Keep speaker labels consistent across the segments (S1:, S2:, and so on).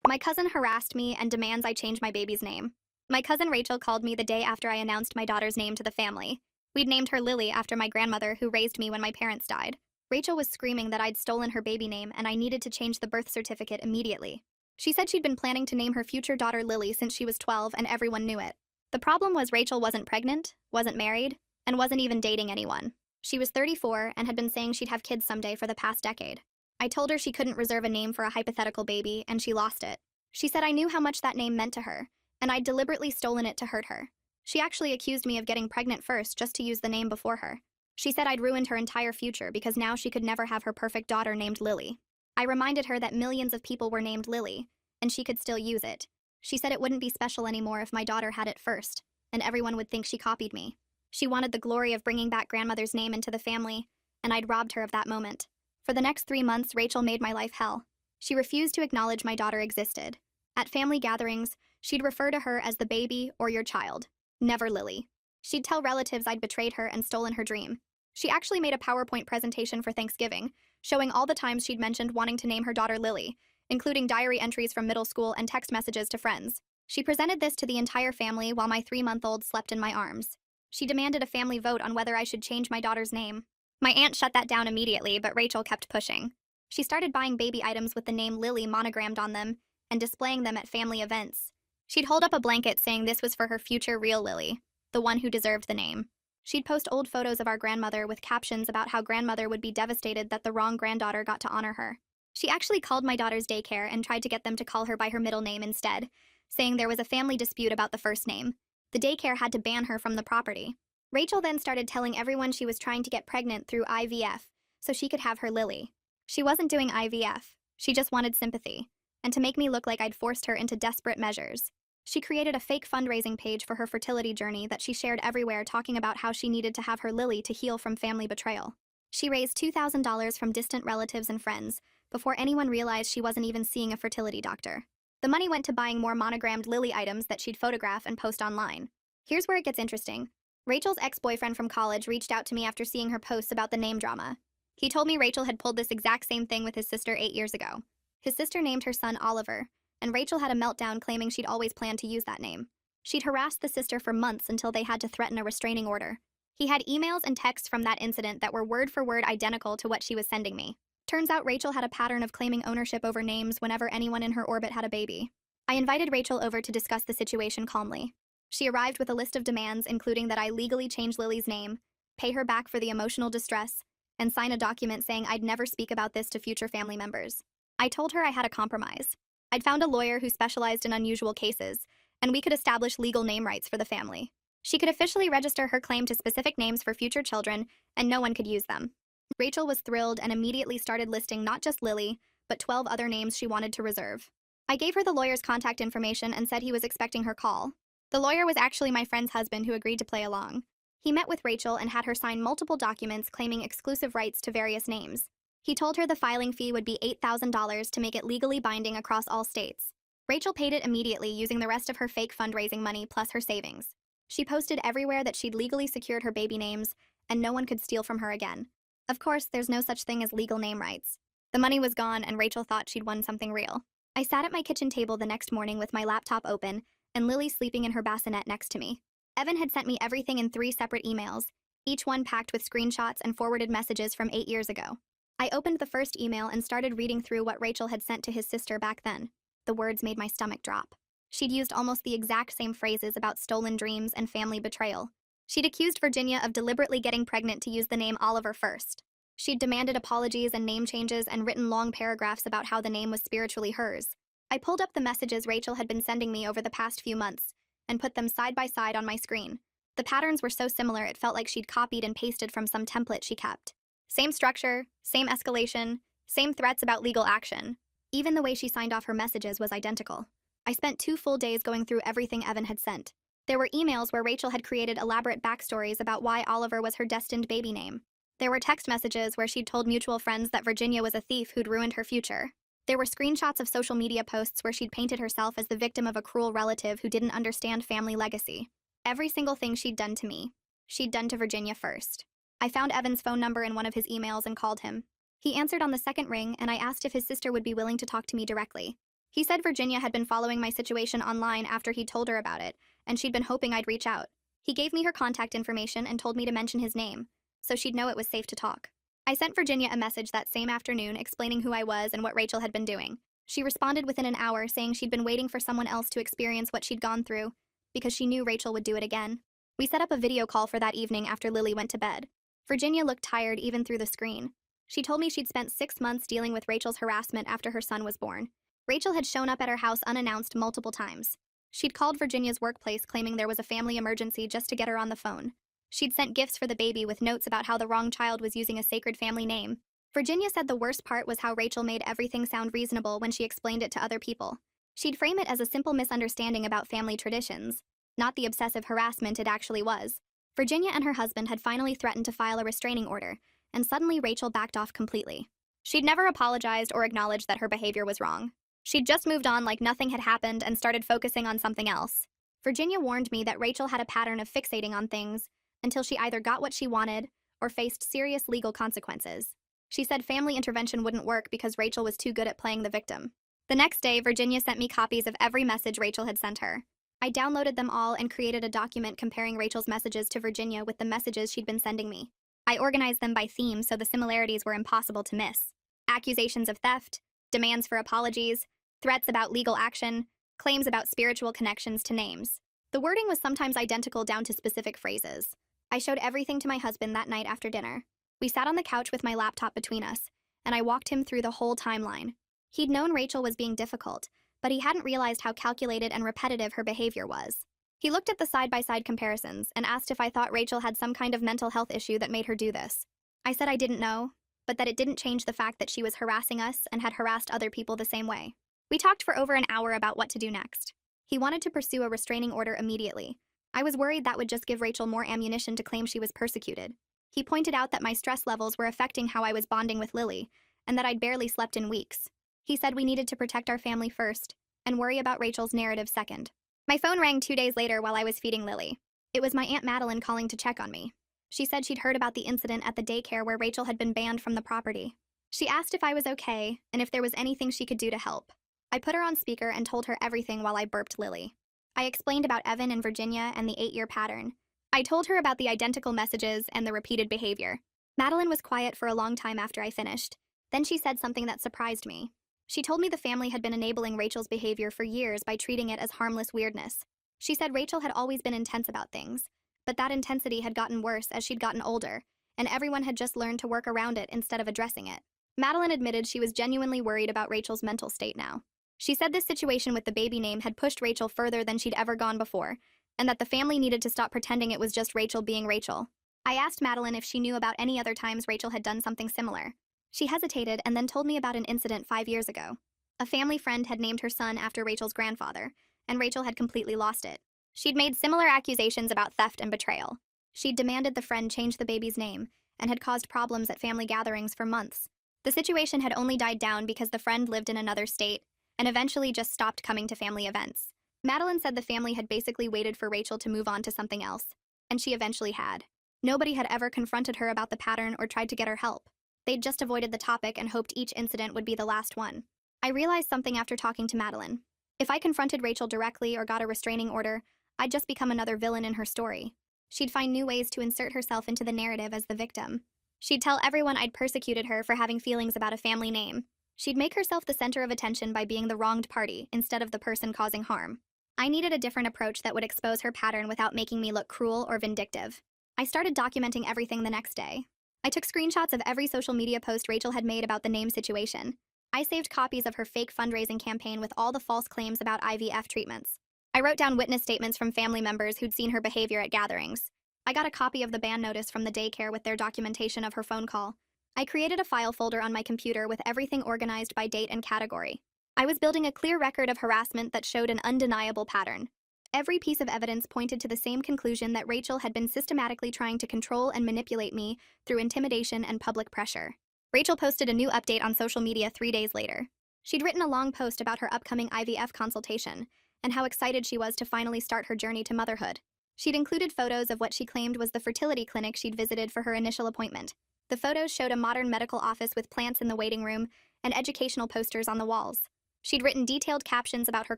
S1: My cousin harassed me and demands I change my baby's name. My cousin Rachel called me the day after I announced my daughter's name to the family. We'd named her Lily after my grandmother who raised me when my parents died. Rachel was screaming that I'd stolen her baby name and I needed to change the birth certificate immediately. She said she'd been planning to name her future daughter Lily since she was 12 and everyone knew it. The problem was Rachel wasn't pregnant, wasn't married, and wasn't even dating anyone. She was 34 and had been saying she'd have kids someday for the past decade. I told her she couldn't reserve a name for a hypothetical baby, and she lost it. She said I knew how much that name meant to her, and I'd deliberately stolen it to hurt her. She actually accused me of getting pregnant first just to use the name before her. She said I'd ruined her entire future because now she could never have her perfect daughter named Lily. I reminded her that millions of people were named Lily, and she could still use it. She said it wouldn't be special anymore if my daughter had it first, and everyone would think she copied me. She wanted the glory of bringing back grandmother's name into the family, and I'd robbed her of that moment. For the next 3 months, Rachel made my life hell. She refused to acknowledge my daughter existed. At family gatherings, she'd refer to her as the baby or your child, never Lily. She'd tell relatives I'd betrayed her and stolen her dream. She actually made a PowerPoint presentation for Thanksgiving, showing all the times she'd mentioned wanting to name her daughter Lily, including diary entries from middle school and text messages to friends. She presented this to the entire family while my 3-month-old slept in my arms. She demanded a family vote on whether I should change my daughter's name. My aunt shut that down immediately, but Rachel kept pushing. She started buying baby items with the name Lily monogrammed on them and displaying them at family events. She'd hold up a blanket saying this was for her future real Lily, the one who deserved the name. She'd post old photos of our grandmother with captions about how grandmother would be devastated that the wrong granddaughter got to honor her. She actually called my daughter's daycare and tried to get them to call her by her middle name instead, saying there was a family dispute about the first name. The daycare had to ban her from the property. Rachel then started telling everyone she was trying to get pregnant through IVF, so she could have her Lily. She wasn't doing IVF, she just wanted sympathy, and to make me look like I'd forced her into desperate measures. She created a fake fundraising page for her fertility journey that she shared everywhere talking about how she needed to have her Lily to heal from family betrayal. She raised $2,000 from distant relatives and friends before anyone realized she wasn't even seeing a fertility doctor. The money went to buying more monogrammed Lily items that she'd photograph and post online. Here's where it gets interesting. Rachel's ex-boyfriend from college reached out to me after seeing her posts about the name drama. He told me Rachel had pulled this exact same thing with his sister 8 years ago. His sister named her son Oliver, and Rachel had a meltdown claiming she'd always planned to use that name. She'd harassed the sister for months until they had to threaten a restraining order. He had emails and texts from that incident that were word for word identical to what she was sending me. Turns out Rachel had a pattern of claiming ownership over names whenever anyone in her orbit had a baby. I invited Rachel over to discuss the situation calmly. She arrived with a list of demands including that I legally change Lily's name, pay her back for the emotional distress, and sign a document saying I'd never speak about this to future family members. I told her I had a compromise. I'd found a lawyer who specialized in unusual cases, and we could establish legal name rights for the family. She could officially register her claim to specific names for future children, and no one could use them. Rachel was thrilled and immediately started listing not just Lily, but 12 other names she wanted to reserve. I gave her the lawyer's contact information and said he was expecting her call. The lawyer was actually my friend's husband who agreed to play along. He met with Rachel and had her sign multiple documents claiming exclusive rights to various names. He told her the filing fee would be $8,000 to make it legally binding across all states. Rachel paid it immediately using the rest of her fake fundraising money plus her savings. She posted everywhere that she'd legally secured her baby names, and no one could steal from her again. Of course, there's no such thing as legal name rights. The money was gone and Rachel thought she'd won something real. I sat at my kitchen table the next morning with my laptop open and Lily sleeping in her bassinet next to me. Evan had sent me everything in 3 separate emails, each one packed with screenshots and forwarded messages from 8 years ago. I opened the first email and started reading through what Rachel had sent to his sister back then. The words made my stomach drop. She'd used almost the exact same phrases about stolen dreams and family betrayal. She'd accused Virginia of deliberately getting pregnant to use the name Oliver first. She'd demanded apologies and name changes and written long paragraphs about how the name was spiritually hers. I pulled up the messages Rachel had been sending me over the past few months and put them side by side on my screen. The patterns were so similar it felt like she'd copied and pasted from some template she kept. Same structure, same escalation, same threats about legal action. Even the way she signed off her messages was identical. I spent 2 full days going through everything Evan had sent. There were emails where Rachel had created elaborate backstories about why Oliver was her destined baby name. There were text messages where she'd told mutual friends that Virginia was a thief who'd ruined her future. There were screenshots of social media posts where she'd painted herself as the victim of a cruel relative who didn't understand family legacy. Every single thing she'd done to me, she'd done to Virginia first. I found Evan's phone number in one of his emails and called him. He answered on the second ring, and I asked if his sister would be willing to talk to me directly. He said Virginia had been following my situation online after he told her about it, and she'd been hoping I'd reach out. He gave me her contact information and told me to mention his name, so she'd know it was safe to talk. I sent Virginia a message that same afternoon explaining who I was and what Rachel had been doing. She responded within an hour saying she'd been waiting for someone else to experience what she'd gone through, because she knew Rachel would do it again. We set up a video call for that evening after Lily went to bed. Virginia looked tired even through the screen. She told me she'd spent 6 months dealing with Rachel's harassment after her son was born. Rachel had shown up at her house unannounced multiple times. She'd called Virginia's workplace claiming there was a family emergency just to get her on the phone. She'd sent gifts for the baby with notes about how the wrong child was using a sacred family name. Virginia said the worst part was how Rachel made everything sound reasonable when she explained it to other people. She'd frame it as a simple misunderstanding about family traditions, not the obsessive harassment it actually was. Virginia and her husband had finally threatened to file a restraining order, and suddenly Rachel backed off completely. She'd never apologized or acknowledged that her behavior was wrong. She'd just moved on like nothing had happened and started focusing on something else. Virginia warned me that Rachel had a pattern of fixating on things until she either got what she wanted or faced serious legal consequences. She said family intervention wouldn't work because Rachel was too good at playing the victim. The next day, Virginia sent me copies of every message Rachel had sent her. I downloaded them all and created a document comparing Rachel's messages to Virginia with the messages she'd been sending me. I organized them by theme so the similarities were impossible to miss. Accusations of theft, demands for apologies, threats about legal action, claims about spiritual connections to names. The wording was sometimes identical down to specific phrases. I showed everything to my husband that night after dinner. We sat on the couch with my laptop between us, and I walked him through the whole timeline. He'd known Rachel was being difficult, but he hadn't realized how calculated and repetitive her behavior was. He looked at the side-by-side comparisons and asked if I thought Rachel had some kind of mental health issue that made her do this. I said I didn't know, but that it didn't change the fact that she was harassing us and had harassed other people the same way. We talked for over an hour about what to do next. He wanted to pursue a restraining order immediately. I was worried that would just give Rachel more ammunition to claim she was persecuted. He pointed out that my stress levels were affecting how I was bonding with Lily, and that I'd barely slept in weeks. He said we needed to protect our family first, and worry about Rachel's narrative second. My phone rang 2 days later while I was feeding Lily. It was my Aunt Madeline calling to check on me. She said she'd heard about the incident at the daycare where Rachel had been banned from the property. She asked if I was okay, and if there was anything she could do to help. I put her on speaker and told her everything while I burped Lily. I explained about Evan and Virginia and the 8-year pattern. I told her about the identical messages and the repeated behavior. Madeline was quiet for a long time after I finished. Then she said something that surprised me. She told me the family had been enabling Rachel's behavior for years by treating it as harmless weirdness. She said Rachel had always been intense about things, but that intensity had gotten worse as she'd gotten older, and everyone had just learned to work around it instead of addressing it. Madeline admitted she was genuinely worried about Rachel's mental state now. She said this situation with the baby name had pushed Rachel further than she'd ever gone before, and that the family needed to stop pretending it was just Rachel being Rachel. I asked Madeline if she knew about any other times Rachel had done something similar. She hesitated and then told me about an incident 5 years ago. A family friend had named her son after Rachel's grandfather, and Rachel had completely lost it. She'd made similar accusations about theft and betrayal. She'd demanded the friend change the baby's name, and had caused problems at family gatherings for months. The situation had only died down because the friend lived in another state, and eventually just stopped coming to family events. Madeline said the family had basically waited for Rachel to move on to something else, and she eventually had. Nobody had ever confronted her about the pattern or tried to get her help. They'd just avoided the topic and hoped each incident would be the last one. I realized something after talking to Madeline. If I confronted Rachel directly or got a restraining order, I'd just become another villain in her story. She'd find new ways to insert herself into the narrative as the victim. She'd tell everyone I'd persecuted her for having feelings about a family name. She'd make herself the center of attention by being the wronged party instead of the person causing harm. I needed a different approach that would expose her pattern without making me look cruel or vindictive. I started documenting everything the next day. I took screenshots of every social media post Rachel had made about the name situation. I saved copies of her fake fundraising campaign with all the false claims about IVF treatments. I wrote down witness statements from family members who'd seen her behavior at gatherings. I got a copy of the ban notice from the daycare with their documentation of her phone call. I created a file folder on my computer with everything organized by date and category. I was building a clear record of harassment that showed an undeniable pattern. Every piece of evidence pointed to the same conclusion that Rachel had been systematically trying to control and manipulate me through intimidation and public pressure. Rachel posted a new update on social media 3 days later. She'd written a long post about her upcoming IVF consultation and how excited she was to finally start her journey to motherhood. She'd included photos of what she claimed was the fertility clinic she'd visited for her initial appointment. The photos showed a modern medical office with plants in the waiting room and educational posters on the walls. She'd written detailed captions about her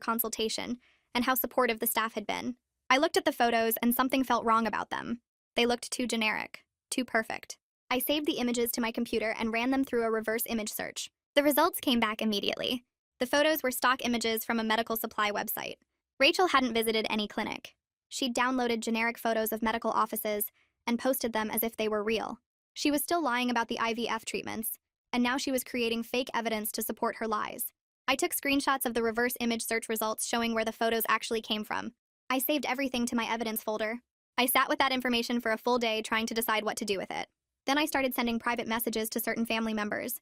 S1: consultation and how supportive the staff had been. I looked at the photos and something felt wrong about them. They looked too generic, too perfect. I saved the images to my computer and ran them through a reverse image search. The results came back immediately. The photos were stock images from a medical supply website. Rachel hadn't visited any clinic. She'd downloaded generic photos of medical offices and posted them as if they were real. She was still lying about the IVF treatments, and now she was creating fake evidence to support her lies. I took screenshots of the reverse image search results showing where the photos actually came from. I saved everything to my evidence folder. I sat with that information for a full day trying to decide what to do with it. Then I started sending private messages to certain family members.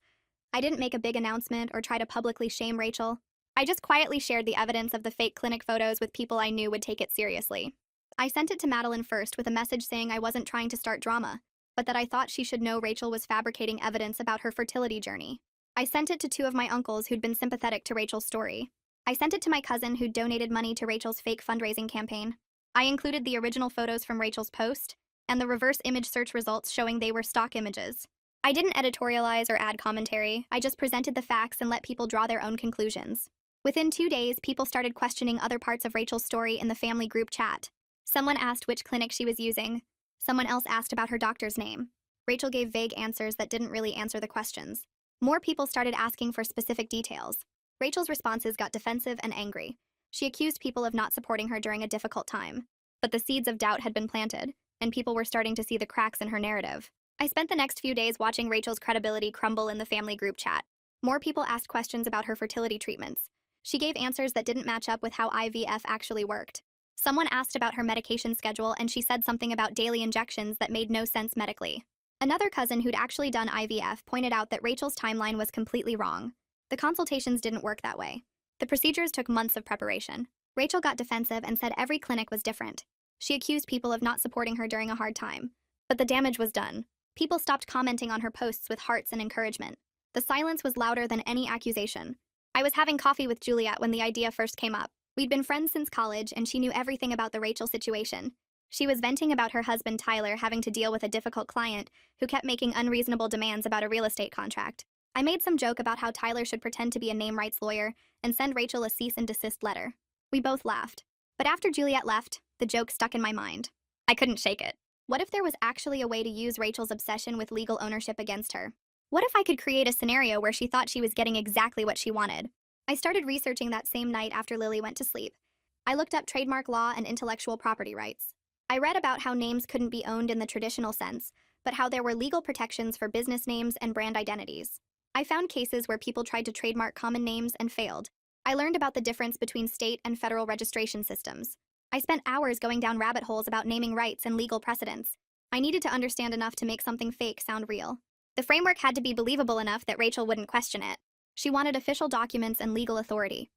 S1: I didn't make a big announcement or try to publicly shame Rachel. I just quietly shared the evidence of the fake clinic photos with people I knew would take it seriously. I sent it to Madeline first with a message saying I wasn't trying to start drama, but that I thought she should know Rachel was fabricating evidence about her fertility journey. I sent it to two of my uncles who'd been sympathetic to Rachel's story. I sent it to my cousin who'd donated money to Rachel's fake fundraising campaign. I included the original photos from Rachel's post and the reverse image search results showing they were stock images. I didn't editorialize or add commentary. I just presented the facts and let people draw their own conclusions. Within 2 days, people started questioning other parts of Rachel's story in the family group chat. Someone asked which clinic she was using. Someone else asked about her doctor's name. Rachel gave vague answers that didn't really answer the questions. More people started asking for specific details. Rachel's responses got defensive and angry. She accused people of not supporting her during a difficult time. But the seeds of doubt had been planted, and people were starting to see the cracks in her narrative. I spent the next few days watching Rachel's credibility crumble in the family group chat. More people asked questions about her fertility treatments. She gave answers that didn't match up with how IVF actually worked. Someone asked about her medication schedule, and she said something about daily injections that made no sense medically. Another cousin who'd actually done IVF pointed out that Rachel's timeline was completely wrong. The consultations didn't work that way. The procedures took months of preparation. Rachel got defensive and said every clinic was different. She accused people of not supporting her during a hard time. But the damage was done. People stopped commenting on her posts with hearts and encouragement. The silence was louder than any accusation. I was having coffee with Juliet when the idea first came up. We'd been friends since college, and she knew everything about the Rachel situation. She was venting about her husband Tyler having to deal with a difficult client who kept making unreasonable demands about a real estate contract. I made some joke about how Tyler should pretend to be a name rights lawyer and send Rachel a cease and desist letter. We both laughed. But after Juliet left, the joke stuck in my mind. I couldn't shake it. What if there was actually a way to use Rachel's obsession with legal ownership against her? What if I could create a scenario where she thought she was getting exactly what she wanted? I started researching that same night after Lily went to sleep. I looked up trademark law and intellectual property rights. I read about how names couldn't be owned in the traditional sense, but how there were legal protections for business names and brand identities. I found cases where people tried to trademark common names and failed. I learned about the difference between state and federal registration systems. I spent hours going down rabbit holes about naming rights and legal precedents. I needed to understand enough to make something fake sound real. The framework had to be believable enough that Rachel wouldn't question it. She wanted official documents and legal authority.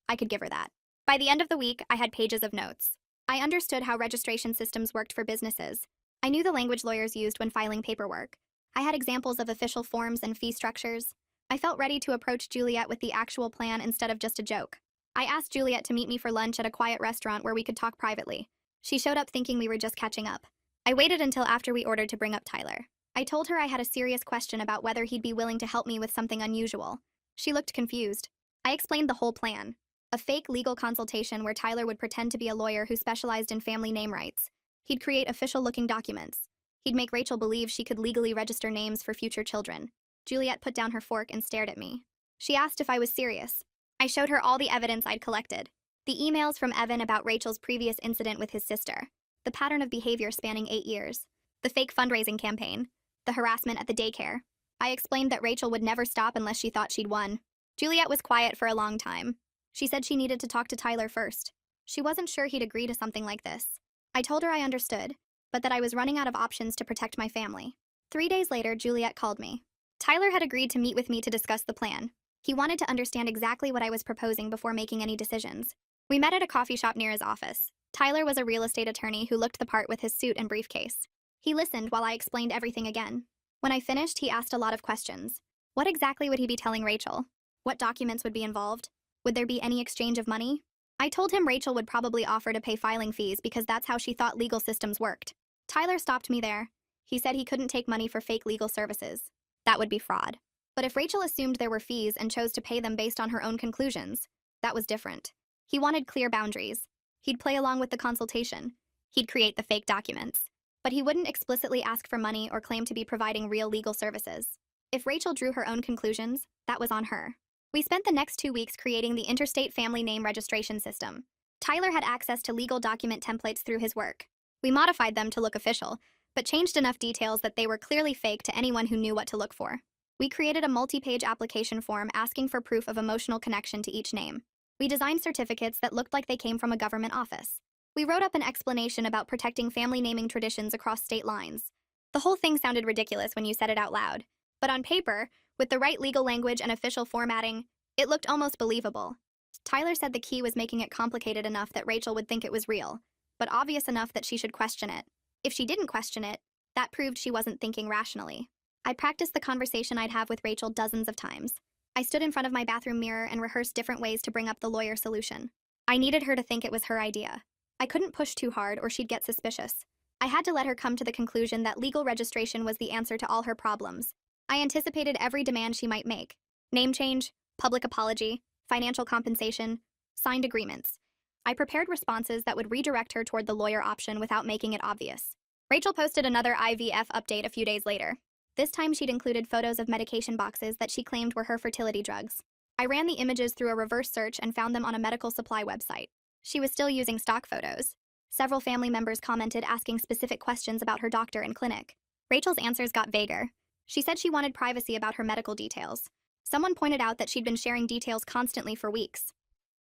S1: I could give her that. By the end of the week, I had pages of notes. I understood how registration systems worked for businesses. I knew the language lawyers used when filing paperwork. I had examples of official forms and fee structures. I felt ready to approach Juliet with the actual plan instead of just a joke. I asked Juliet to meet me for lunch at a quiet restaurant where we could talk privately. She showed up thinking we were just catching up. I waited until after we ordered to bring up Tyler. I told her I had a serious question about whether he'd be willing to help me with something unusual. She looked confused. I explained the whole plan. A fake legal consultation where Tyler would pretend to be a lawyer who specialized in family name rights. He'd create official-looking documents. He'd make Rachel believe she could legally register names for future children. Juliet put down her fork and stared at me. She asked if I was serious. I showed her all the evidence I'd collected. The emails from Evan about Rachel's previous incident with his sister. The pattern of behavior spanning 8 years. The fake fundraising campaign. The harassment at the daycare. I explained that Rachel would never stop unless she thought she'd won. Juliet was quiet for a long time. She said she needed to talk to Tyler first. She wasn't sure he'd agree to something like this. I told her I understood, but that I was running out of options to protect my family. 3 days later, Juliet called me. Tyler had agreed to meet with me to discuss the plan. He wanted to understand exactly what I was proposing before making any decisions. We met at a coffee shop near his office. Tyler was a real estate attorney who looked the part with his suit and briefcase. He listened while I explained everything again. When I finished, he asked a lot of questions. What exactly would he be telling Rachel? What documents would be involved? Would there be any exchange of money? I told him Rachel would probably offer to pay filing fees because that's how she thought legal systems worked. Tyler stopped me there. He said he couldn't take money for fake legal services. That would be fraud. But if Rachel assumed there were fees and chose to pay them based on her own conclusions, that was different. He wanted clear boundaries. He'd play along with the consultation. He'd create the fake documents. But he wouldn't explicitly ask for money or claim to be providing real legal services. If Rachel drew her own conclusions, that was on her. We spent the next 2 weeks creating the Interstate Family Name Registration System. Tyler had access to legal document templates through his work. We modified them to look official, but changed enough details that they were clearly fake to anyone who knew what to look for. We created a multi-page application form asking for proof of emotional connection to each name. We designed certificates that looked like they came from a government office. We wrote up an explanation about protecting family naming traditions across state lines. The whole thing sounded ridiculous when you said it out loud, but on paper, with the right legal language and official formatting, it looked almost believable. Tyler said the key was making it complicated enough that Rachel would think it was real, but obvious enough that she should question it. If she didn't question it, that proved she wasn't thinking rationally. I practiced the conversation I'd have with Rachel dozens of times. I stood in front of my bathroom mirror and rehearsed different ways to bring up the lawyer solution. I needed her to think it was her idea. I couldn't push too hard or she'd get suspicious. I had to let her come to the conclusion that legal registration was the answer to all her problems. I anticipated every demand she might make. Name change, public apology, financial compensation, signed agreements. I prepared responses that would redirect her toward the lawyer option without making it obvious. Rachel posted another IVF update a few days later. This time she'd included photos of medication boxes that she claimed were her fertility drugs. I ran the images through a reverse search and found them on a medical supply website. She was still using stock photos. Several family members commented asking specific questions about her doctor and clinic. Rachel's answers got vaguer. She said she wanted privacy about her medical details. Someone pointed out that she'd been sharing details constantly for weeks.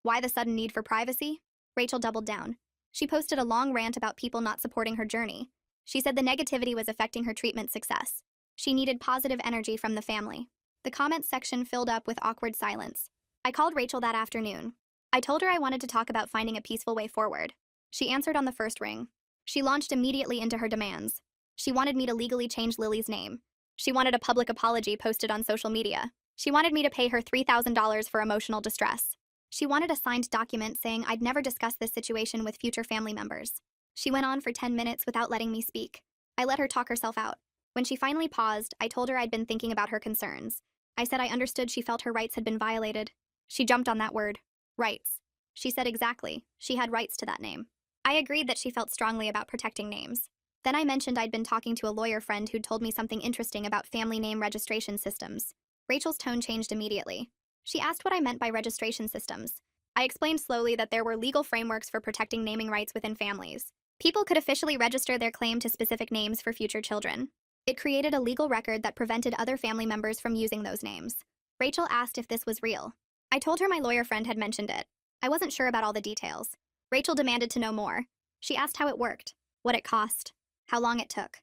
S1: Why the sudden need for privacy? Rachel doubled down. She posted a long rant about people not supporting her journey. She said the negativity was affecting her treatment success. She needed positive energy from the family. The comments section filled up with awkward silence. I called Rachel that afternoon. I told her I wanted to talk about finding a peaceful way forward. She answered on the first ring. She launched immediately into her demands. She wanted me to legally change Lily's name. She wanted a public apology posted on social media. She wanted me to pay her $3,000 for emotional distress. She wanted a signed document saying I'd never discuss this situation with future family members. She went on for 10 minutes without letting me speak. I let her talk herself out. When she finally paused, I told her I'd been thinking about her concerns. I said I understood she felt her rights had been violated. She jumped on that word. Rights. She said exactly. She had rights to that name. I agreed that she felt strongly about protecting names. Then I mentioned I'd been talking to a lawyer friend who'd told me something interesting about family name registration systems. Rachel's tone changed immediately. She asked what I meant by registration systems. I explained slowly that there were legal frameworks for protecting naming rights within families. People could officially register their claim to specific names for future children. It created a legal record that prevented other family members from using those names. Rachel asked if this was real. I told her my lawyer friend had mentioned it. I wasn't sure about all the details. Rachel demanded to know more. She asked how it worked, what it cost, how long it took,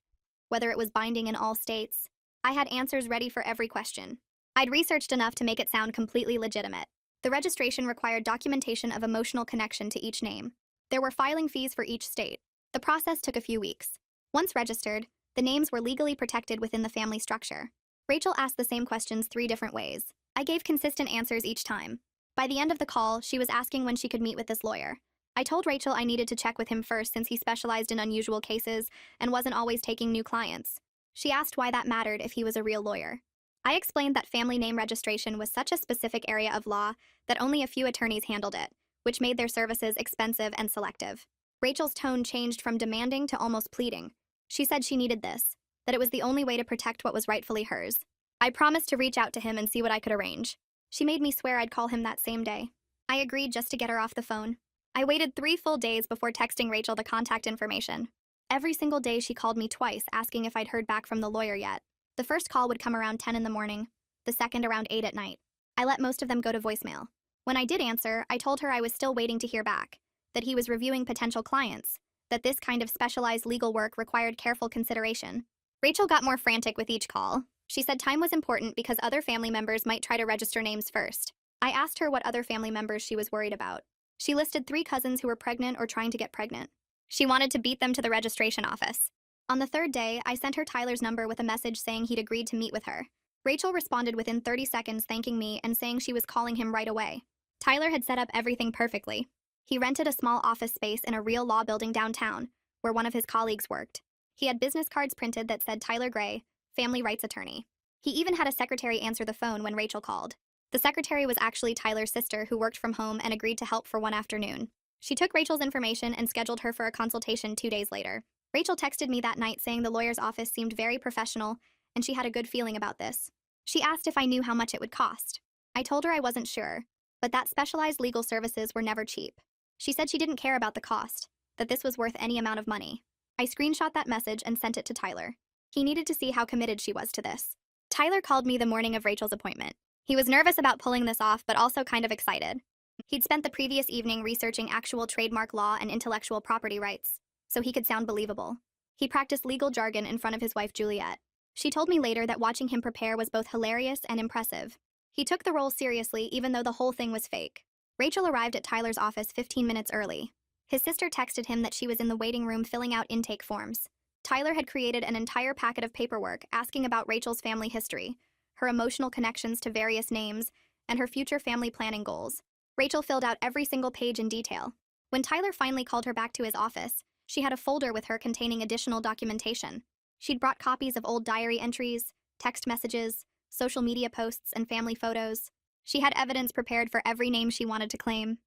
S1: whether it was binding in all states. I had answers ready for every question. I'd researched enough to make it sound completely legitimate. The registration required documentation of emotional connection to each name. There were filing fees for each state. The process took a few weeks. Once registered, the names were legally protected within the family structure. Rachel asked the same questions 3 different ways. I gave consistent answers each time. By the end of the call, she was asking when she could meet with this lawyer. I told Rachel I needed to check with him first since he specialized in unusual cases and wasn't always taking new clients. She asked why that mattered if he was a real lawyer. I explained that family name registration was such a specific area of law that only a few attorneys handled it, which made their services expensive and selective. Rachel's tone changed from demanding to almost pleading. She said she needed this, that it was the only way to protect what was rightfully hers. I promised to reach out to him and see what I could arrange. She made me swear I'd call him that same day. I agreed just to get her off the phone. I waited 3 full days before texting Rachel the contact information. Every single day she called me twice asking if I'd heard back from the lawyer yet. The first call would come around 10 in the morning, the second around 8 at night. I let most of them go to voicemail. When I did answer, I told her I was still waiting to hear back, that he was reviewing potential clients, that this kind of specialized legal work required careful consideration. Rachel got more frantic with each call. She said time was important because other family members might try to register names first. I asked her what other family members she was worried about. She listed 3 cousins who were pregnant or trying to get pregnant. She wanted to beat them to the registration office. On the 3rd day, I sent her Tyler's number with a message saying he'd agreed to meet with her. Rachel responded within 30 seconds thanking me and saying she was calling him right away. Tyler had set up everything perfectly. He rented a small office space in a real law building downtown, where one of his colleagues worked. He had business cards printed that said Tyler Gray, family rights attorney. He even had a secretary answer the phone when Rachel called. The secretary was actually Tyler's sister who worked from home and agreed to help for one afternoon. She took Rachel's information and scheduled her for a consultation 2 days later. Rachel texted me that night saying the lawyer's office seemed very professional and she had a good feeling about this. She asked if I knew how much it would cost. I told her I wasn't sure, but that specialized legal services were never cheap. She said she didn't care about the cost, that this was worth any amount of money. I screenshot that message and sent it to Tyler. He needed to see how committed she was to this. Tyler called me the morning of Rachel's appointment. He was nervous about pulling this off, but also kind of excited. He'd spent the previous evening researching actual trademark law and intellectual property rights, so he could sound believable. He practiced legal jargon in front of his wife Juliet. She told me later that watching him prepare was both hilarious and impressive. He took the role seriously even though the whole thing was fake. Rachel arrived at Tyler's office 15 minutes early. His sister texted him that she was in the waiting room filling out intake forms. Tyler had created an entire packet of paperwork asking about Rachel's family history, her emotional connections to various names, and her future family planning goals. Rachel filled out every single page in detail. When Tyler finally called her back to his office, she had a folder with her containing additional documentation. She'd brought copies of old diary entries, text messages, social media posts, and family photos. She had evidence prepared for every name she wanted to claim.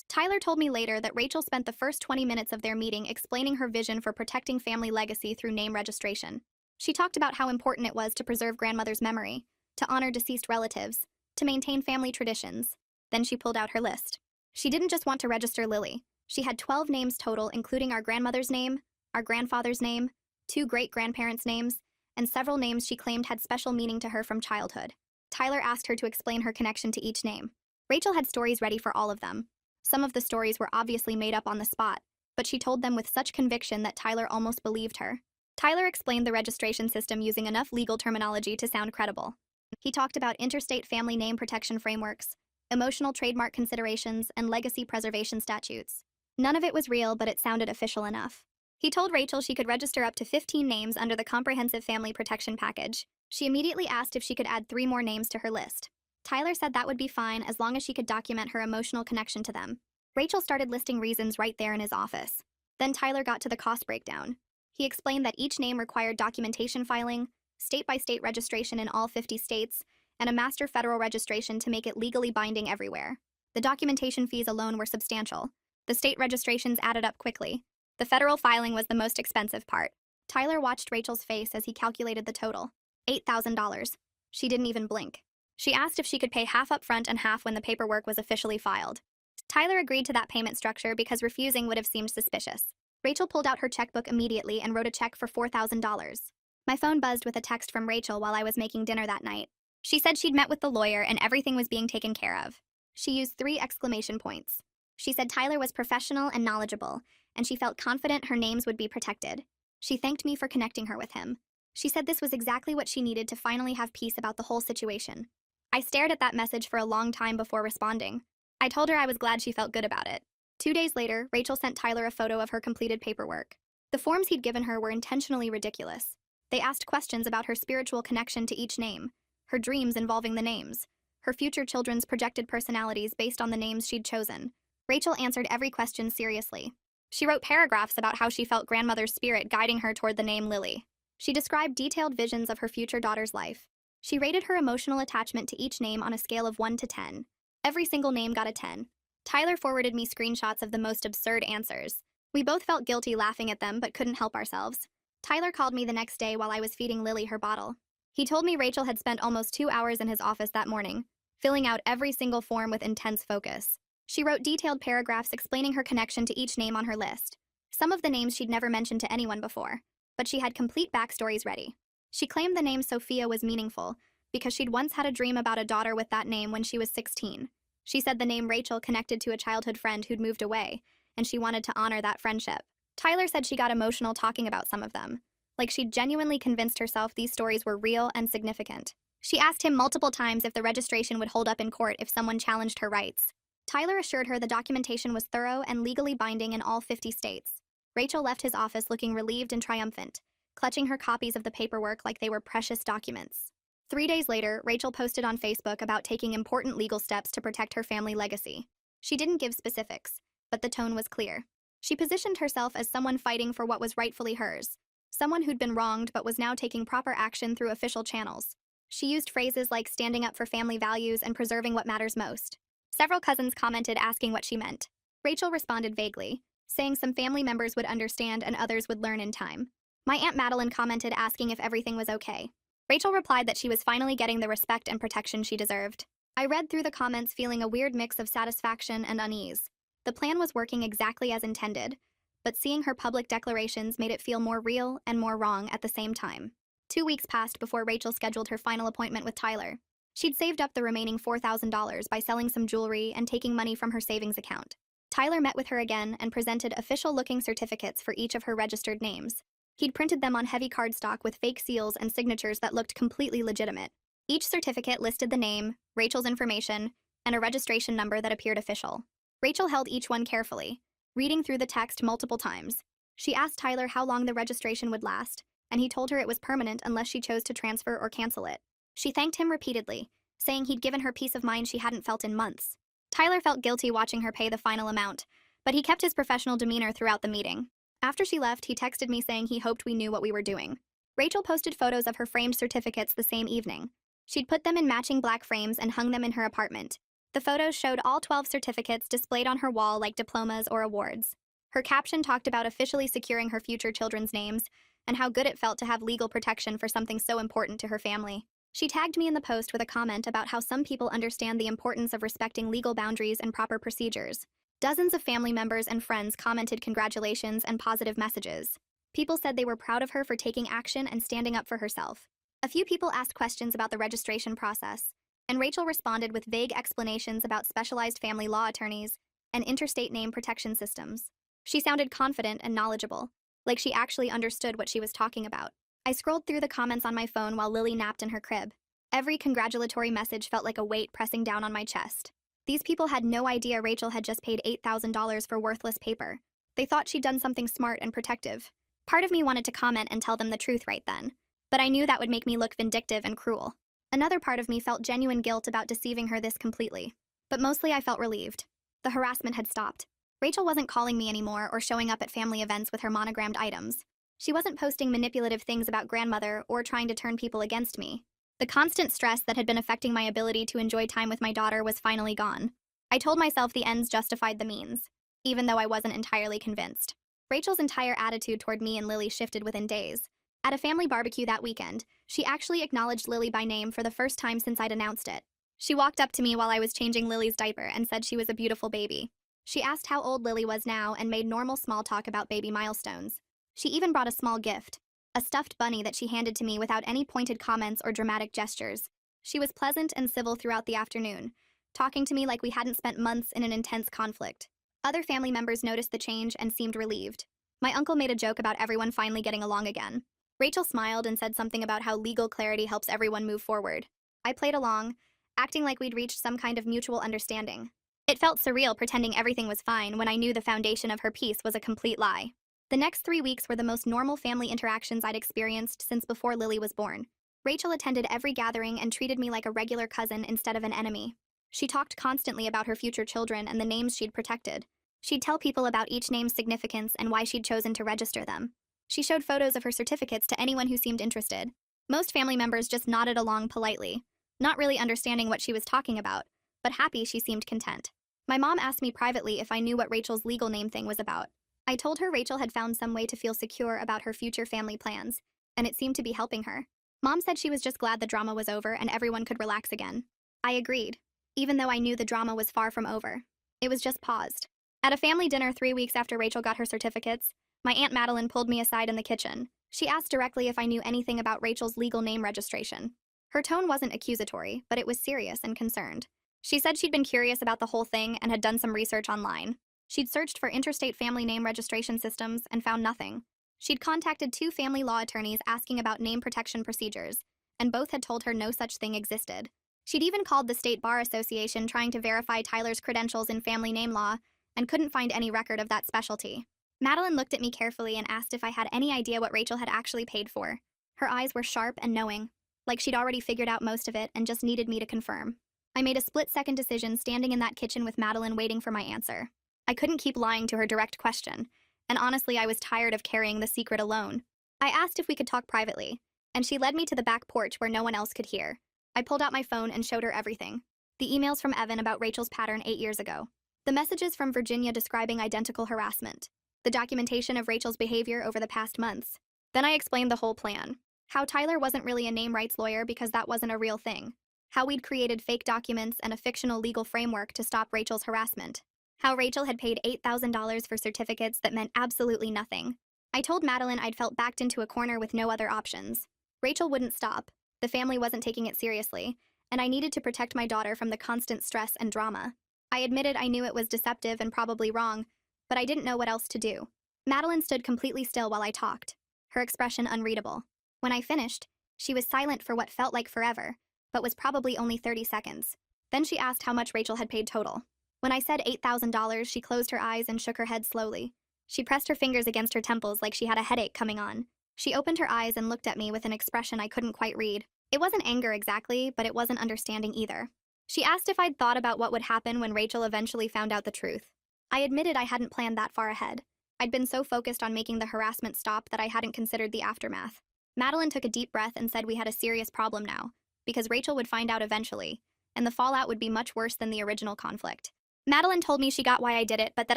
S1: Tyler told me later that Rachel spent the first 20 minutes of their meeting explaining her vision for protecting family legacy through name registration. She talked about how important it was to preserve grandmother's memory, to honor deceased relatives, to maintain family traditions. Then she pulled out her list. She didn't just want to register Lily. She had 12 names total, including our grandmother's name, our grandfather's name, 2 great-grandparents' names, and several names she claimed had special meaning to her from childhood. Tyler asked her to explain her connection to each name. Rachel had stories ready for all of them. Some of the stories were obviously made up on the spot, but she told them with such conviction that Tyler almost believed her. Tyler explained the registration system using enough legal terminology to sound credible. He talked about interstate family name protection frameworks, emotional trademark considerations, and legacy preservation statutes. None of it was real, but it sounded official enough. He told Rachel she could register up to 15 names under the Comprehensive Family Protection Package. She immediately asked if she could add 3 more names to her list. Tyler said that would be fine as long as she could document her emotional connection to them. Rachel started listing reasons right there in his office. Then Tyler got to the cost breakdown. He explained that each name required documentation filing, state-by-state registration in all 50 states, and a master federal registration to make it legally binding everywhere. The documentation fees alone were substantial. The state registrations added up quickly. The federal filing was the most expensive part. Tyler watched Rachel's face as he calculated the total. $8,000. She didn't even blink. She asked if she could pay half up front and half when the paperwork was officially filed. Tyler agreed to that payment structure because refusing would have seemed suspicious. Rachel pulled out her checkbook immediately and wrote a check for $4,000. My phone buzzed with a text from Rachel while I was making dinner that night. She said she'd met with the lawyer and everything was being taken care of. She used 3 exclamation points. She said Tyler was professional and knowledgeable, and she felt confident her names would be protected. She thanked me for connecting her with him. She said this was exactly what she needed to finally have peace about the whole situation. I stared at that message for a long time before responding. I told her I was glad she felt good about it. 2 days later, Rachel sent Tyler a photo of her completed paperwork. The forms he'd given her were intentionally ridiculous. They asked questions about her spiritual connection to each name, her dreams involving the names, her future children's projected personalities based on the names she'd chosen. Rachel answered every question seriously. She wrote paragraphs about how she felt grandmother's spirit guiding her toward the name Lily. She described detailed visions of her future daughter's life. She rated her emotional attachment to each name on a scale of 1 to 10. Every single name got a 10. Tyler forwarded me screenshots of the most absurd answers. We both felt guilty laughing at them but couldn't help ourselves. Tyler called me the next day while I was feeding Lily her bottle. He told me Rachel had spent almost 2 hours in his office that morning, filling out every single form with intense focus. She wrote detailed paragraphs explaining her connection to each name on her list. Some of the names she'd never mentioned to anyone before, but she had complete backstories ready. She claimed the name Sophia was meaningful because she'd once had a dream about a daughter with that name when she was 16. She said the name Rachel connected to a childhood friend who'd moved away, and she wanted to honor that friendship. Tyler said she got emotional talking about some of them, like she'd genuinely convinced herself these stories were real and significant. She asked him multiple times if the registration would hold up in court if someone challenged her rights. Tyler assured her the documentation was thorough and legally binding in all 50 states. Rachel left his office looking relieved and triumphant, clutching her copies of the paperwork like they were precious documents. 3 days later, Rachel posted on Facebook about taking important legal steps to protect her family legacy. She didn't give specifics, but the tone was clear. She positioned herself as someone fighting for what was rightfully hers, someone who'd been wronged but was now taking proper action through official channels. She used phrases like standing up for family values and preserving what matters most. Several cousins commented asking what she meant. Rachel responded vaguely, saying some family members would understand and others would learn in time. My Aunt Madeline commented asking if everything was okay. Rachel replied that she was finally getting the respect and protection she deserved. I read through the comments feeling a weird mix of satisfaction and unease. The plan was working exactly as intended, but seeing her public declarations made it feel more real and more wrong at the same time. 2 weeks passed before Rachel scheduled her final appointment with Tyler. She'd saved up the remaining $4,000 by selling some jewelry and taking money from her savings account. Tyler met with her again and presented official-looking certificates for each of her registered names. He'd printed them on heavy cardstock with fake seals and signatures that looked completely legitimate. Each certificate listed the name, Rachel's information, and a registration number that appeared official. Rachel held each one carefully, reading through the text multiple times. She asked Tyler how long the registration would last, and he told her it was permanent unless she chose to transfer or cancel it. She thanked him repeatedly, saying he'd given her peace of mind she hadn't felt in months. Tyler felt guilty watching her pay the final amount, but he kept his professional demeanor throughout the meeting. After she left, he texted me saying he hoped we knew what we were doing. Rachel posted photos of her framed certificates the same evening. She'd put them in matching black frames and hung them in her apartment. The photos showed all 12 certificates displayed on her wall like diplomas or awards. Her caption talked about officially securing her future children's names and how good it felt to have legal protection for something so important to her family. She tagged me in the post with a comment about how some people understand the importance of respecting legal boundaries and proper procedures. Dozens of family members and friends commented congratulations and positive messages. People said they were proud of her for taking action and standing up for herself. A few people asked questions about the registration process, and Rachel responded with vague explanations about specialized family law attorneys and interstate name protection systems. She sounded confident and knowledgeable, like she actually understood what she was talking about. I scrolled through the comments on my phone while Lily napped in her crib. Every congratulatory message felt like a weight pressing down on my chest. These people had no idea Rachel had just paid $8,000 for worthless paper. They thought she'd done something smart and protective. Part of me wanted to comment and tell them the truth right then, but I knew that would make me look vindictive and cruel. Another part of me felt genuine guilt about deceiving her this completely. But mostly I felt relieved. The harassment had stopped. Rachel wasn't calling me anymore or showing up at family events with her monogrammed items. She wasn't posting manipulative things about grandmother or trying to turn people against me. The constant stress that had been affecting my ability to enjoy time with my daughter was finally gone. I told myself the ends justified the means, even though I wasn't entirely convinced. Rachel's entire attitude toward me and Lily shifted within days. At a family barbecue that weekend, she actually acknowledged Lily by name for the first time since I'd announced it. She walked up to me while I was changing Lily's diaper and said she was a beautiful baby. She asked how old Lily was now and made normal small talk about baby milestones. She even brought a small gift, a stuffed bunny that she handed to me without any pointed comments or dramatic gestures. She was pleasant and civil throughout the afternoon, talking to me like we hadn't spent months in an intense conflict. Other family members noticed the change and seemed relieved. My uncle made a joke about everyone finally getting along again. Rachel smiled and said something about how legal clarity helps everyone move forward. I played along, acting like we'd reached some kind of mutual understanding. It felt surreal pretending everything was fine when I knew the foundation of her peace was a complete lie. The next 3 weeks were the most normal family interactions I'd experienced since before Lily was born. Rachel attended every gathering and treated me like a regular cousin instead of an enemy. She talked constantly about her future children and the names she'd protected. She'd tell people about each name's significance and why she'd chosen to register them. She showed photos of her certificates to anyone who seemed interested. Most family members just nodded along politely, not really understanding what she was talking about, but happy she seemed content. My mom asked me privately if I knew what Rachel's legal name thing was about. I told her Rachel had found some way to feel secure about her future family plans, and it seemed to be helping her. Mom said she was just glad the drama was over and everyone could relax again. I agreed, even though I knew the drama was far from over. It was just paused. At a family dinner 3 weeks after Rachel got her certificates, my Aunt Madeline pulled me aside in the kitchen. She asked directly if I knew anything about Rachel's legal name registration. Her tone wasn't accusatory, but it was serious and concerned. She said she'd been curious about the whole thing and had done some research online. She'd searched for interstate family name registration systems and found nothing. She'd contacted 2 family law attorneys asking about name protection procedures, and both had told her no such thing existed. She'd even called the State Bar Association trying to verify Tyler's credentials in family name law and couldn't find any record of that specialty. Madeline looked at me carefully and asked if I had any idea what Rachel had actually paid for. Her eyes were sharp and knowing, like she'd already figured out most of it and just needed me to confirm. I made a split-second decision standing in that kitchen with Madeline waiting for my answer. I couldn't keep lying to her direct question, and honestly I was tired of carrying the secret alone. I asked if we could talk privately, and she led me to the back porch where no one else could hear. I pulled out my phone and showed her everything. The emails from Evan about Rachel's pattern 8 years ago. The messages from Virginia describing identical harassment. The documentation of Rachel's behavior over the past months. Then I explained the whole plan. How Tyler wasn't really a name rights lawyer because that wasn't a real thing. How we'd created fake documents and a fictional legal framework to stop Rachel's harassment. How Rachel had paid $8,000 for certificates that meant absolutely nothing. I told Madeline I'd felt backed into a corner with no other options. Rachel wouldn't stop. The family wasn't taking it seriously, and I needed to protect my daughter from the constant stress and drama. I admitted I knew it was deceptive and probably wrong, but I didn't know what else to do. Madeline stood completely still while I talked, her expression unreadable. When I finished, she was silent for what felt like forever, but was probably only 30 seconds. Then she asked how much Rachel had paid total. When I said $8,000, she closed her eyes and shook her head slowly. She pressed her fingers against her temples like she had a headache coming on. She opened her eyes and looked at me with an expression I couldn't quite read. It wasn't anger exactly, but it wasn't understanding either. She asked if I'd thought about what would happen when Rachel eventually found out the truth. I admitted I hadn't planned that far ahead. I'd been so focused on making the harassment stop that I hadn't considered the aftermath. Madeline took a deep breath and said we had a serious problem now, because Rachel would find out eventually, and the fallout would be much worse than the original conflict. Madeline told me she got why I did it, but that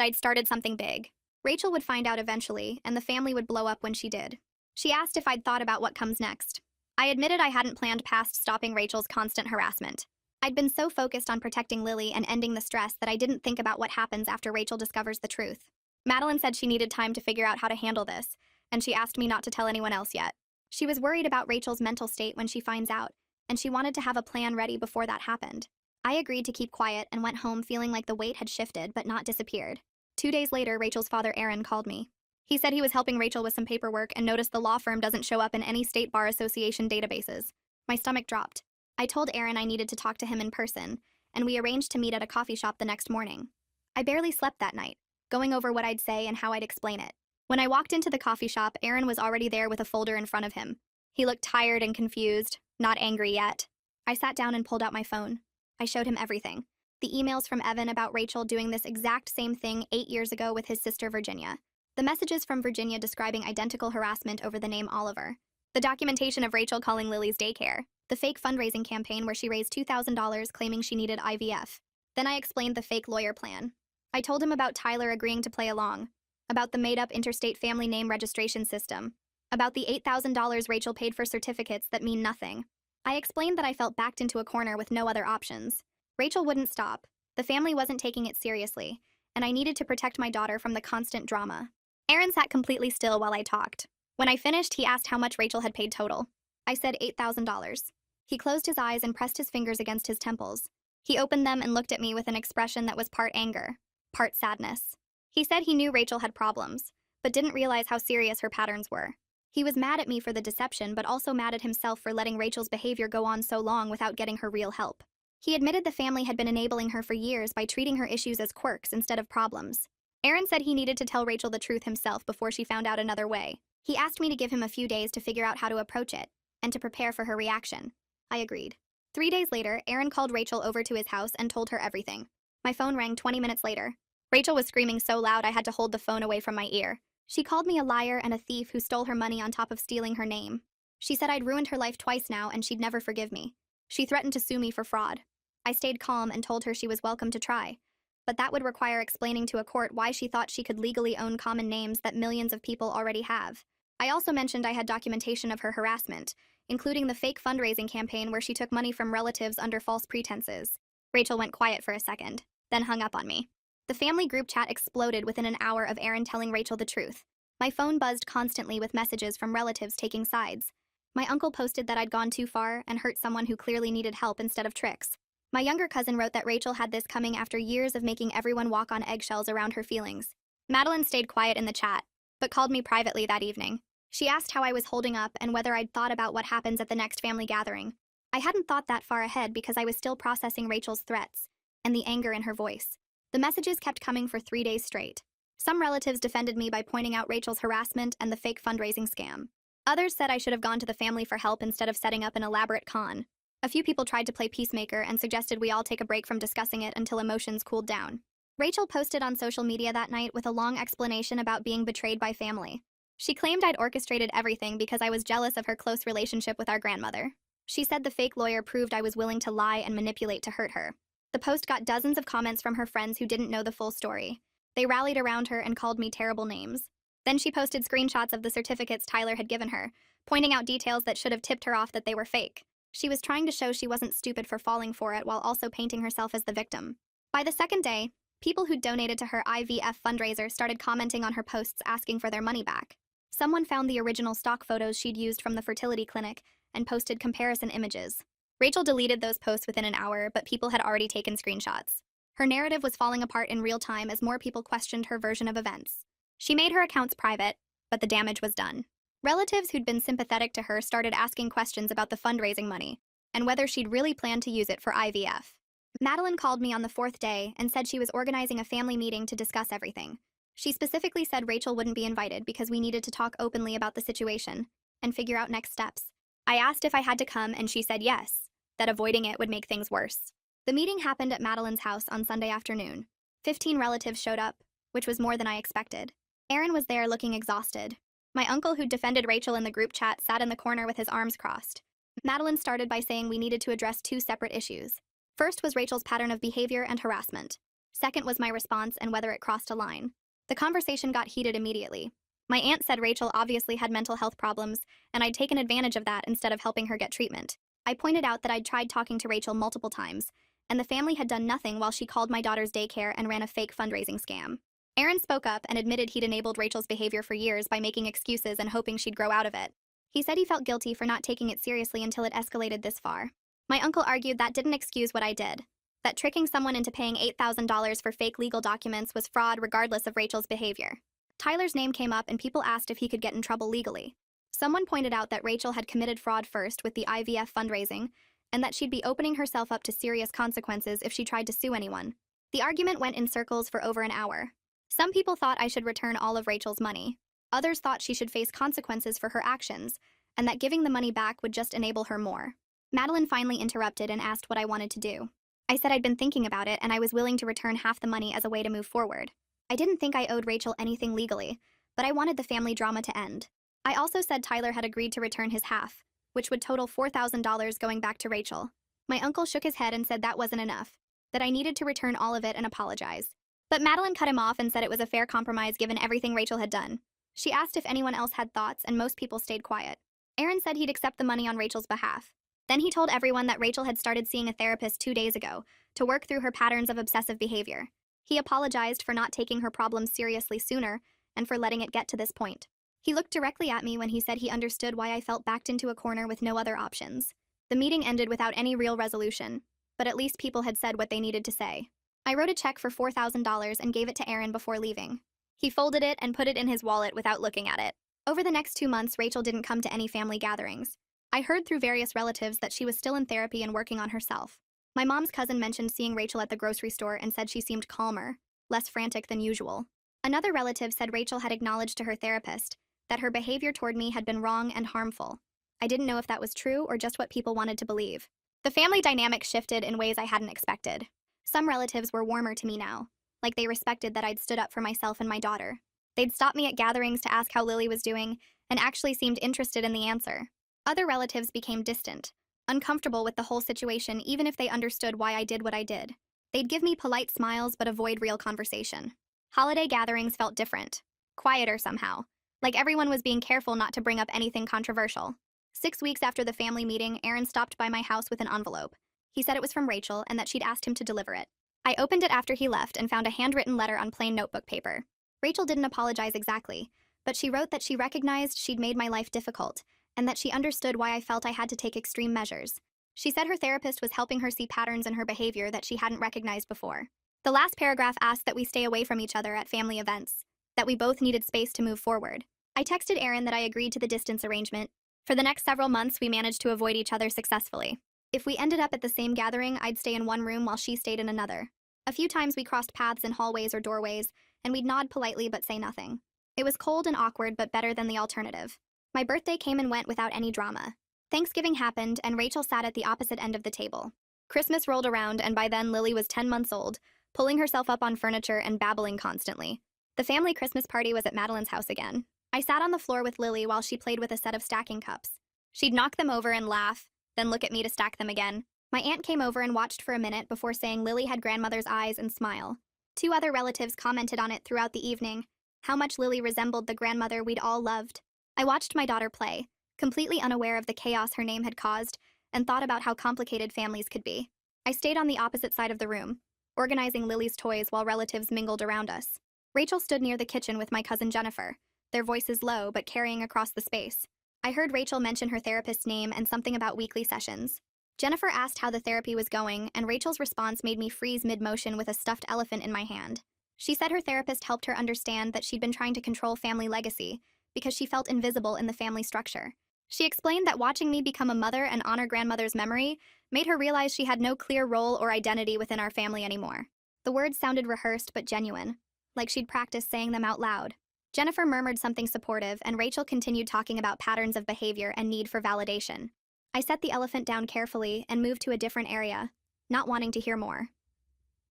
S1: I'd started something big. Rachel would find out eventually, and the family would blow up when she did. She asked if I'd thought about what comes next. I admitted I hadn't planned past stopping Rachel's constant harassment. I'd been so focused on protecting Lily and ending the stress that I didn't think about what happens after Rachel discovers the truth. Madeline said she needed time to figure out how to handle this, and she asked me not to tell anyone else yet. She was worried about Rachel's mental state when she finds out, and she wanted to have a plan ready before that happened. I agreed to keep quiet and went home feeling like the weight had shifted but not disappeared. 2 days later, Rachel's father, Aaron, called me. He said he was helping Rachel with some paperwork and noticed the law firm doesn't show up in any state bar association databases. My stomach dropped. I told Aaron I needed to talk to him in person, and we arranged to meet at a coffee shop the next morning. I barely slept that night, going over what I'd say and how I'd explain it. When I walked into the coffee shop, Aaron was already there with a folder in front of him. He looked tired and confused, not angry yet. I sat down and pulled out my phone. I showed him everything. The emails from Evan about Rachel doing this exact same thing 8 years ago with his sister Virginia. The messages from Virginia describing identical harassment over the name Oliver. The documentation of Rachel calling Lily's daycare. The fake fundraising campaign where she raised $2,000 claiming she needed IVF. Then I explained the fake lawyer plan. I told him about Tyler agreeing to play along, about the made-up interstate family name registration system, about the $8,000 Rachel paid for certificates that mean nothing. I explained that I felt backed into a corner with no other options. Rachel wouldn't stop. The family wasn't taking it seriously, and I needed to protect my daughter from the constant drama. Aaron sat completely still while I talked. When I finished, he asked how much Rachel had paid total. I said $8,000. He closed his eyes and pressed his fingers against his temples. He opened them and looked at me with an expression that was part anger, part sadness. He said he knew Rachel had problems, but didn't realize how serious her patterns were. He was mad at me for the deception, but also mad at himself for letting Rachel's behavior go on so long without getting her real help. He admitted the family had been enabling her for years by treating her issues as quirks instead of problems. Aaron said he needed to tell Rachel the truth himself before she found out another way. He asked me to give him a few days to figure out how to approach it, and to prepare for her reaction. I agreed. 3 days later, Aaron called Rachel over to his house and told her everything. My phone rang 20 minutes later. Rachel was screaming so loud I had to hold the phone away from my ear. She called me a liar and a thief who stole her money on top of stealing her name. She said I'd ruined her life twice now and she'd never forgive me. She threatened to sue me for fraud. I stayed calm and told her she was welcome to try, but that would require explaining to a court why she thought she could legally own common names that millions of people already have. I also mentioned I had documentation of her harassment, including the fake fundraising campaign where she took money from relatives under false pretenses. Rachel went quiet for a second, then hung up on me. The family group chat exploded within an hour of Aaron telling Rachel the truth. My phone buzzed constantly with messages from relatives taking sides. My uncle posted that I'd gone too far and hurt someone who clearly needed help instead of tricks. My younger cousin wrote that Rachel had this coming after years of making everyone walk on eggshells around her feelings. Madeline stayed quiet in the chat, but called me privately that evening. She asked how I was holding up and whether I'd thought about what happens at the next family gathering. I hadn't thought that far ahead because I was still processing Rachel's threats and the anger in her voice. The messages kept coming for 3 days straight. Some relatives defended me by pointing out Rachel's harassment and the fake fundraising scam. Others said I should have gone to the family for help instead of setting up an elaborate con. A few people tried to play peacemaker and suggested we all take a break from discussing it until emotions cooled down. Rachel posted on social media that night with a long explanation about being betrayed by family. She claimed I'd orchestrated everything because I was jealous of her close relationship with our grandmother. She said the fake lawyer proved I was willing to lie and manipulate to hurt her. The post got dozens of comments from her friends who didn't know the full story. They rallied around her and called me terrible names. Then she posted screenshots of the certificates Tyler had given her, pointing out details that should have tipped her off that they were fake. She was trying to show she wasn't stupid for falling for it while also painting herself as the victim. By the second day, people who donated to her IVF fundraiser started commenting on her posts asking for their money back. Someone found the original stock photos she'd used from the fertility clinic and posted comparison images. Rachel deleted those posts within an hour, but people had already taken screenshots. Her narrative was falling apart in real time as more people questioned her version of events. She made her accounts private, but the damage was done. Relatives who'd been sympathetic to her started asking questions about the fundraising money and whether she'd really planned to use it for IVF. Madeline called me on the fourth day and said she was organizing a family meeting to discuss everything. She specifically said Rachel wouldn't be invited because we needed to talk openly about the situation and figure out next steps. I asked if I had to come and she said yes, that avoiding it would make things worse. The meeting happened at Madeline's house on Sunday afternoon. 15 relatives showed up, which was more than I expected. Aaron was there looking exhausted. My uncle, who defended Rachel in the group chat, sat in the corner with his arms crossed. Madeline started by saying we needed to address two separate issues. First was Rachel's pattern of behavior and harassment. Second was my response and whether it crossed a line. The conversation got heated immediately. My aunt said Rachel obviously had mental health problems, and I'd taken advantage of that instead of helping her get treatment. I pointed out that I'd tried talking to Rachel multiple times, and the family had done nothing while she called my daughter's daycare and ran a fake fundraising scam. Aaron spoke up and admitted he'd enabled Rachel's behavior for years by making excuses and hoping she'd grow out of it. He said he felt guilty for not taking it seriously until it escalated this far. My uncle argued that didn't excuse what I did, that tricking someone into paying $8,000 for fake legal documents was fraud regardless of Rachel's behavior. Tyler's name came up and people asked if he could get in trouble legally. Someone pointed out that Rachel had committed fraud first with the IVF fundraising, and that she'd be opening herself up to serious consequences if she tried to sue anyone. The argument went in circles for over an hour. Some people thought I should return all of Rachel's money. Others thought she should face consequences for her actions, and that giving the money back would just enable her more. Madeline finally interrupted and asked what I wanted to do. I said I'd been thinking about it and I was willing to return half the money as a way to move forward. I didn't think I owed Rachel anything legally, but I wanted the family drama to end. I also said Tyler had agreed to return his half, which would total $4,000 going back to Rachel. My uncle shook his head and said that wasn't enough, that I needed to return all of it and apologize. But Madeline cut him off and said it was a fair compromise given everything Rachel had done. She asked if anyone else had thoughts, and most people stayed quiet. Aaron said he'd accept the money on Rachel's behalf. Then he told everyone that Rachel had started seeing a therapist 2 days ago to work through her patterns of obsessive behavior. He apologized for not taking her problems seriously sooner and for letting it get to this point. He looked directly at me when he said he understood why I felt backed into a corner with no other options. The meeting ended without any real resolution, but at least people had said what they needed to say. I wrote a check for $4,000 and gave it to Aaron before leaving. He folded it and put it in his wallet without looking at it. Over the next 2 months, Rachel didn't come to any family gatherings. I heard through various relatives that she was still in therapy and working on herself. My mom's cousin mentioned seeing Rachel at the grocery store and said she seemed calmer, less frantic than usual. Another relative said Rachel had acknowledged to her therapist that her behavior toward me had been wrong and harmful. I didn't know if that was true or just what people wanted to believe. The family dynamic shifted in ways I hadn't expected. Some relatives were warmer to me now, like they respected that I'd stood up for myself and my daughter. They'd stop me at gatherings to ask how Lily was doing and actually seemed interested in the answer. Other relatives became distant, uncomfortable with the whole situation even if they understood why I did what I did. They'd give me polite smiles but avoid real conversation. Holiday gatherings felt different, quieter somehow, like everyone was being careful not to bring up anything controversial. 6 weeks after the family meeting, Aaron stopped by my house with an envelope. He said it was from Rachel and that she'd asked him to deliver it. I opened it after he left and found a handwritten letter on plain notebook paper. Rachel didn't apologize exactly, but she wrote that she recognized she'd made my life difficult and that she understood why I felt I had to take extreme measures. She said her therapist was helping her see patterns in her behavior that she hadn't recognized before. The last paragraph asked that we stay away from each other at family events, that we both needed space to move forward. I texted Aaron that I agreed to the distance arrangement. For the next several months, we managed to avoid each other successfully. If we ended up at the same gathering, I'd stay in one room while she stayed in another. A few times we crossed paths in hallways or doorways, and we'd nod politely but say nothing. It was cold and awkward, but better than the alternative. My birthday came and went without any drama. Thanksgiving happened, and Rachel sat at the opposite end of the table. Christmas rolled around, and by then Lily was 10 months old, pulling herself up on furniture and babbling constantly. The family Christmas party was at Madeline's house again. I sat on the floor with Lily while she played with a set of stacking cups. She'd knock them over and laugh, then look at me to stack them again. My aunt came over and watched for a minute before saying Lily had grandmother's eyes and smile. Two other relatives commented on it throughout the evening, how much Lily resembled the grandmother we'd all loved. I watched my daughter play, completely unaware of the chaos her name had caused, and thought about how complicated families could be. I stayed on the opposite side of the room, organizing Lily's toys while relatives mingled around us. Rachel stood near the kitchen with my cousin Jennifer, their voices low but carrying across the space. I heard Rachel mention her therapist's name and something about weekly sessions. Jennifer asked how the therapy was going, and Rachel's response made me freeze mid-motion with a stuffed elephant in my hand. She said her therapist helped her understand that she'd been trying to control family legacy because she felt invisible in the family structure. She explained that watching me become a mother and honor grandmother's memory made her realize she had no clear role or identity within our family anymore. The words sounded rehearsed but genuine, like she'd practiced saying them out loud. Jennifer murmured something supportive, and Rachel continued talking about patterns of behavior and need for validation. I set the elephant down carefully and moved to a different area, not wanting to hear more.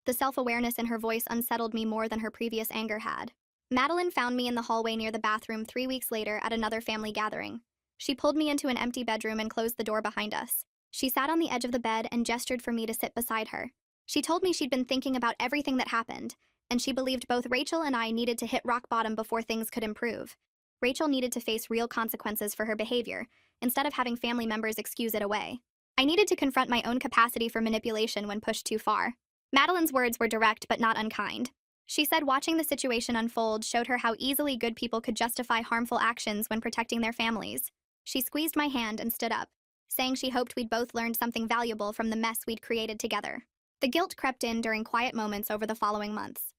S1: The self-awareness in her voice unsettled me more than her previous anger had. Madeline found me in the hallway near the bathroom 3 weeks later at another family gathering. She pulled me into an empty bedroom and closed the door behind us. She sat on the edge of the bed and gestured for me to sit beside her. She told me she'd been thinking about everything that happened, and she believed both Rachel and I needed to hit rock bottom before things could improve. Rachel needed to face real consequences for her behavior, instead of having family members excuse it away. I needed to confront my own capacity for manipulation when pushed too far. Madeline's words were direct but not unkind. She said watching the situation unfold showed her how easily good people could justify harmful actions when protecting their families. She squeezed my hand and stood up, saying she hoped we'd both learned something valuable from the mess we'd created together. The guilt crept in during quiet moments over the following months.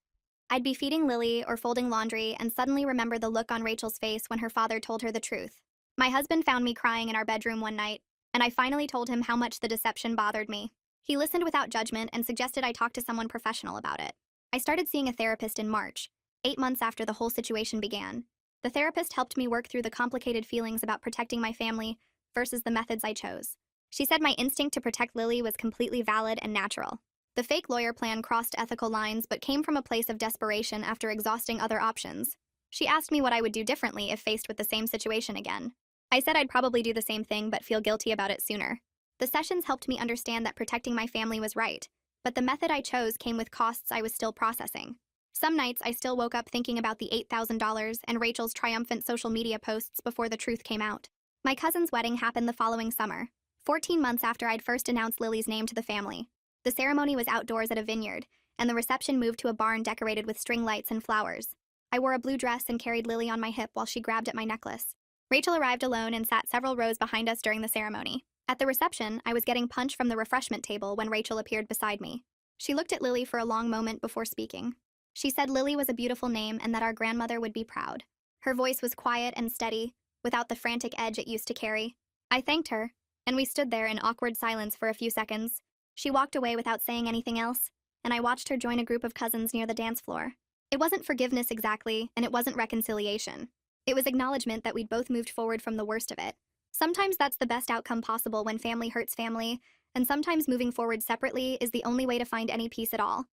S1: I'd be feeding Lily or folding laundry and suddenly remember the look on Rachel's face when her father told her the truth. My husband found me crying in our bedroom one night, and I finally told him how much the deception bothered me. He listened without judgment and suggested I talk to someone professional about it. I started seeing a therapist in March, 8 months after the whole situation began. The therapist helped me work through the complicated feelings about protecting my family versus the methods I chose. She said my instinct to protect Lily was completely valid and natural. The fake lawyer plan crossed ethical lines but came from a place of desperation after exhausting other options. She asked me what I would do differently if faced with the same situation again. I said I'd probably do the same thing but feel guilty about it sooner. The sessions helped me understand that protecting my family was right, but the method I chose came with costs I was still processing. Some nights I still woke up thinking about the $8,000 and Rachel's triumphant social media posts before the truth came out. My cousin's wedding happened the following summer, 14 months after I'd first announced Lily's name to the family. The ceremony was outdoors at a vineyard, and the reception moved to a barn decorated with string lights and flowers. I wore a blue dress and carried Lily on my hip while she grabbed at my necklace. Rachel arrived alone and sat several rows behind us during the ceremony. At the reception, I was getting punch from the refreshment table when Rachel appeared beside me. She looked at Lily for a long moment before speaking. She said Lily was a beautiful name and that our grandmother would be proud. Her voice was quiet and steady, without the frantic edge it used to carry. I thanked her, and we stood there in awkward silence for a few seconds. She walked away without saying anything else, and I watched her join a group of cousins near the dance floor. It wasn't forgiveness exactly, and it wasn't reconciliation. It was acknowledgement that we'd both moved forward from the worst of it. Sometimes that's the best outcome possible when family hurts family, and sometimes moving forward separately is the only way to find any peace at all.